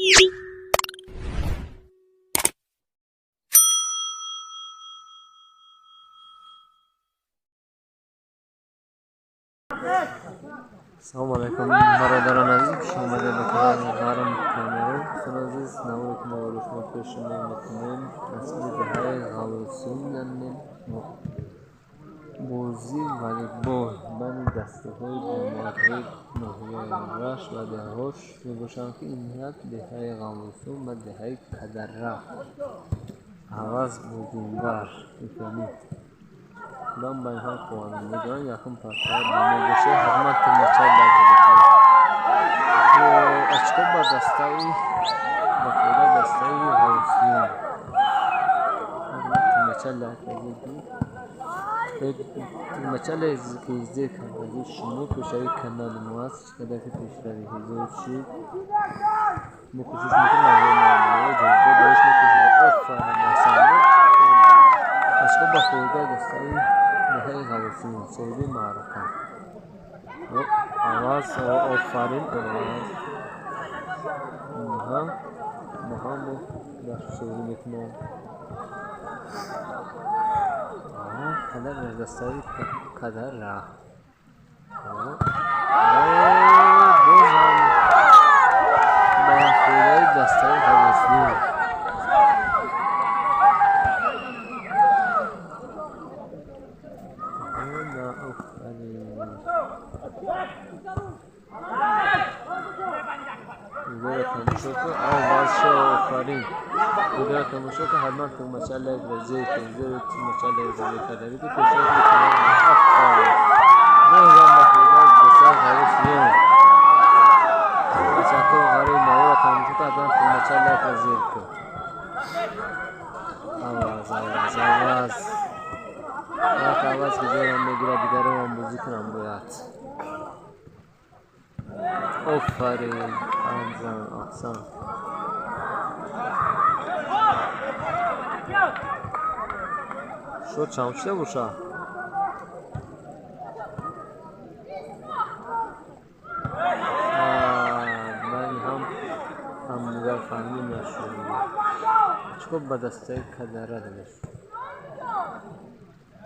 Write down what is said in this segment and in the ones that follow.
السلام علیکم برادران عزیز، خوش آمده به کانال غرم کامران. دوستان عزیز، نمایی که ما رو شما پیش میکنیم اصلی دهه غوثیون بازی والیبال بین دسته های جماعت های ناحیه رشت و دهاش میگوشند که این میاد دهه غوثیون و دهه کدره عوض بودینگر میکنید دام با اینها قوانین میدونن یکم پرتر بینه بشه حرمت مچه لگه اچکو با دسته ای با خیلی دسته ای غوثیون حرمت مچه لگه مچه لگه که ازده کنه شما کشایی کانال مواست که دفعه پیشروی هزار شید مکشش میکنه نمونه جلبه داشت مکشه افرین نسانده اچکو با خیلی دسته ای دهه غوثیون سیدی معرکه آواز آفرین آواز مهم دست سوری میکنم قدر از دستایی قدر را باز هم با خودای دستایی غوثیون Udah kamu suka harman tuh masalah berzi, tuh masalah berzi kadar itu pusat itu apa? Bukan masalah besar harus dia. Satu hari mau kamu suka harman tuh masalah berzi itu. Awas. Awas kita yang negara negara yang muzik rambuat. Afarin, anzan, ahsan. شد چمشته باشه من هم دیگر فهمی نشد چکو با دسته کدره دلش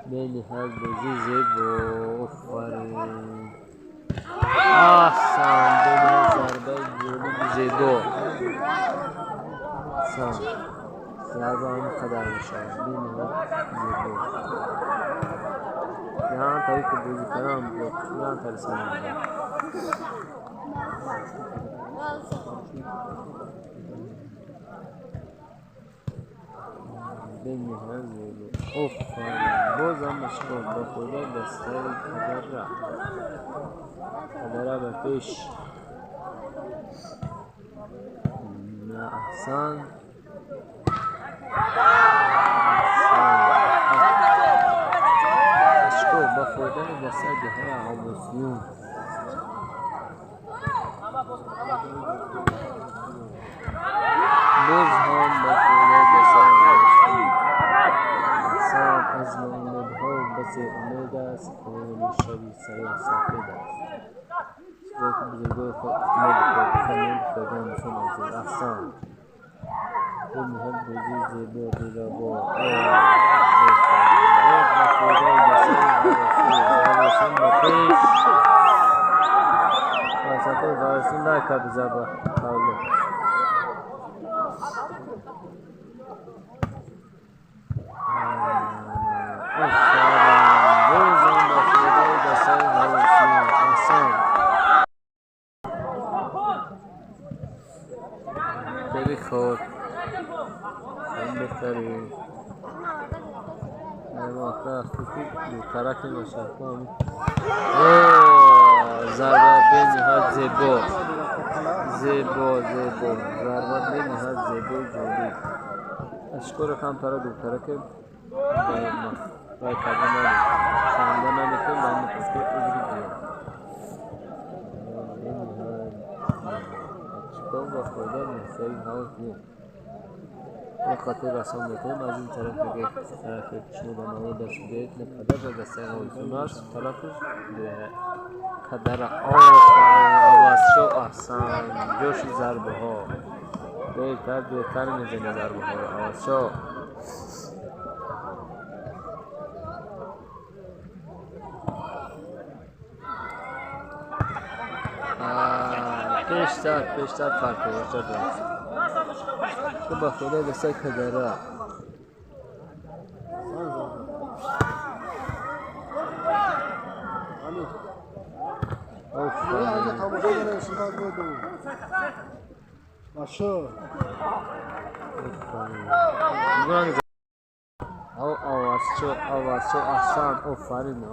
بینی هر بزی زیبا افرین آسان بینی ضربه جولی زیدو سان ضربه هم قدر میشه بینی زیبا यहाँ तभी तो बुझ कर हम लोग यहाँ तर समझ بینی هر زیبا باز هم مشکل با خدا دسته کدره به پیش نه احسان با خوردن دسته دهه غوثیون باز هم با خوردن دسته غوثیون انسان از امیدها بس امید است که شبی سیاه سفید است سوی که بزرگای خود احتمال خوردن نشون از احسان این هم بزی زیبا دیگه با Satu garisın da kabza ba kavlu. Very cold. بهتری. نماخته خطی ترک نشکم. ضربه به نهایت زیبا ضربه به نهایت زیبا جولی اشکر کم تره دکتره که باید کردن خانده نمیکن و مکسکه ادری بیاد به نهایت اشکر با خودم نسایی هاوز نیم خاطر رسان میکنیم از این طرف دیگه طرف شما با نواد شده نقدر را دسته غوثیوناش طرفش کدر آفرین آواز شو احسان جوش ضربه ها بهتر میزنه در بخوره. آواز شو. پیشتر فرق وجود دارد که با خدا دسته کدره آواز شو احسان آفرین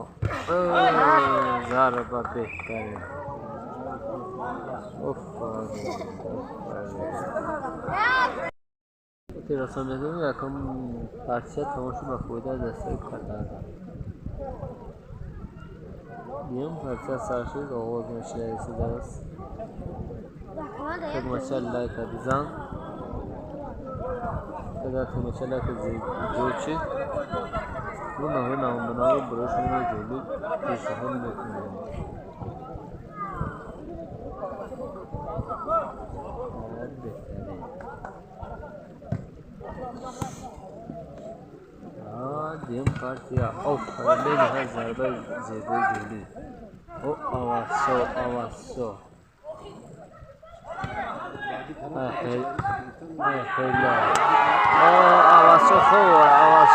ضربه بهتره رسانه‌های یکم پرچه تماشا به فایده دسته قطر دیم پرچه سرشید آغاز میشه رسیده است خدمتچه لایک بزن خدمتچه لایک زیجوچی و نامنای بروش جلو پیشنهاد میکنیم دیم پارتیا آفرین هر ضربه زیبای جلو او آواز شو خیلی آواز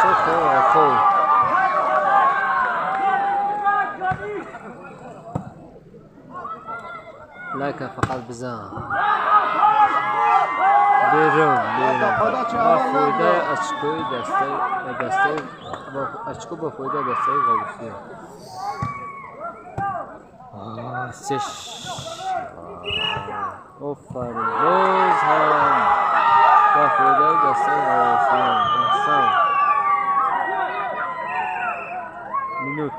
شو خوب لایک فقط بزن بیرون با فایده اچکوی دسته اچکو با فایده دسته غوثی آفرین باز هم با فایده دسته غوثی احسان مینوت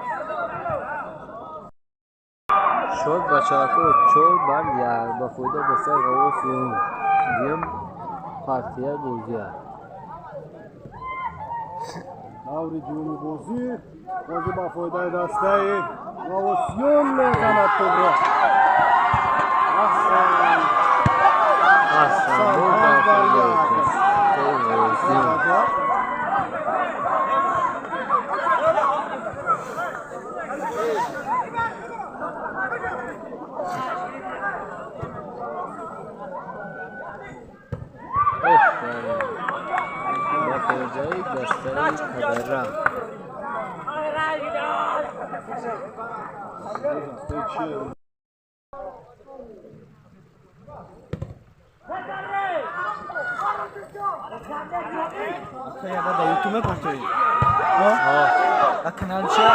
شد بچه ها چور بر یک با فایده دسته غوثی دیم پارتیا بوزیه نوری جونی بازی با فایده دسته غوثیون میزند کبرا احسان با فایده دسته غوثی جای دسته کدره da YouTube partoi. A canal c'è?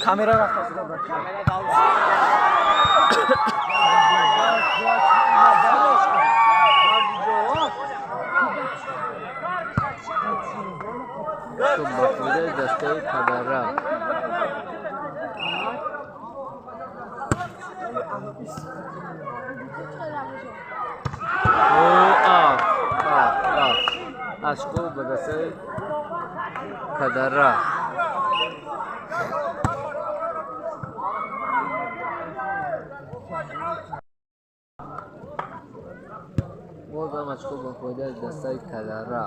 Kamera raftasıda bırakıyor. Bakıda desteği kadara. Aşkı bu desteği kadara. वो तो मुझको बखूबी दस्ता कलरा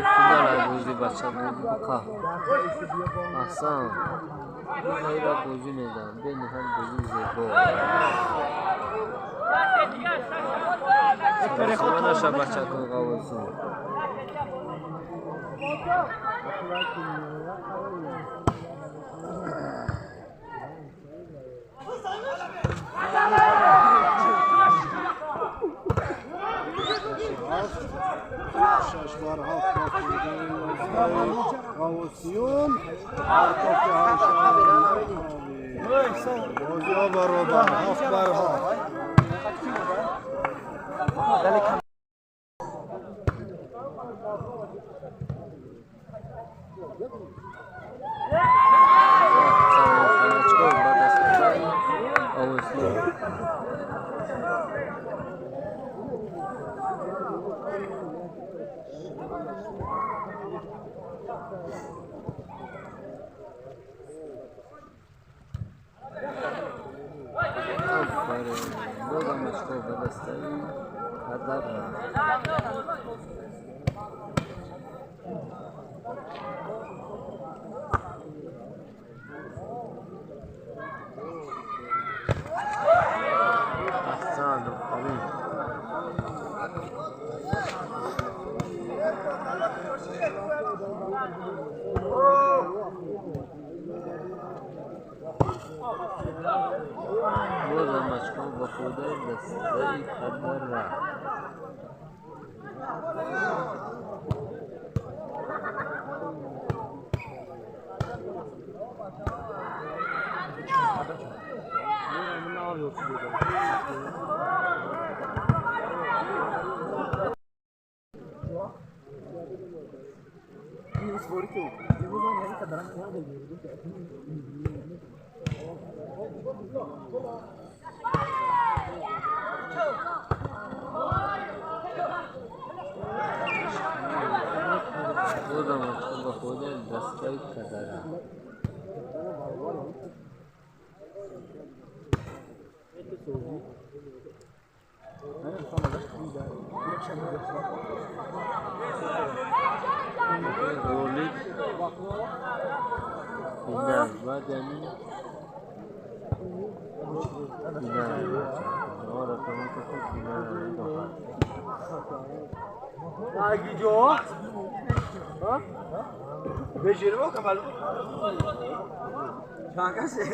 फिलहाल बूझी बच्चा बूझी बखा आसान मेरा बूझी मैदान बेनिहाल बूझी ज़ेबो समाना शब बच्चा को गावसू ششوار هفت غوثیون ارکف بازی ها برابر هفت بر هفت آفرین بازم اشکال به دسته هدر رفت. احسن آفرین. بازم اشکال به خود دسته هدر رفت. بازم اشکال به خود دسته هدر رفت. رولی بینر بدنی بینر آره کنم که خود بینر Lagi Jo? Hah? Bejir mo kapal. Jangan sih.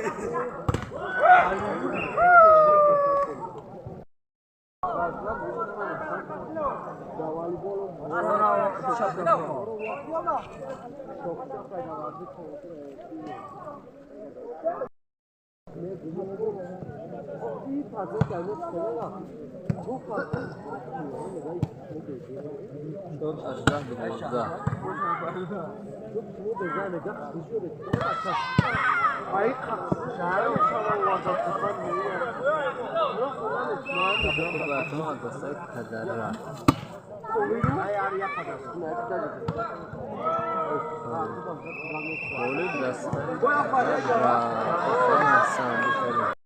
شد 18 به 19. برتون دسته هدر رفت. رولی دسته هدر رفت.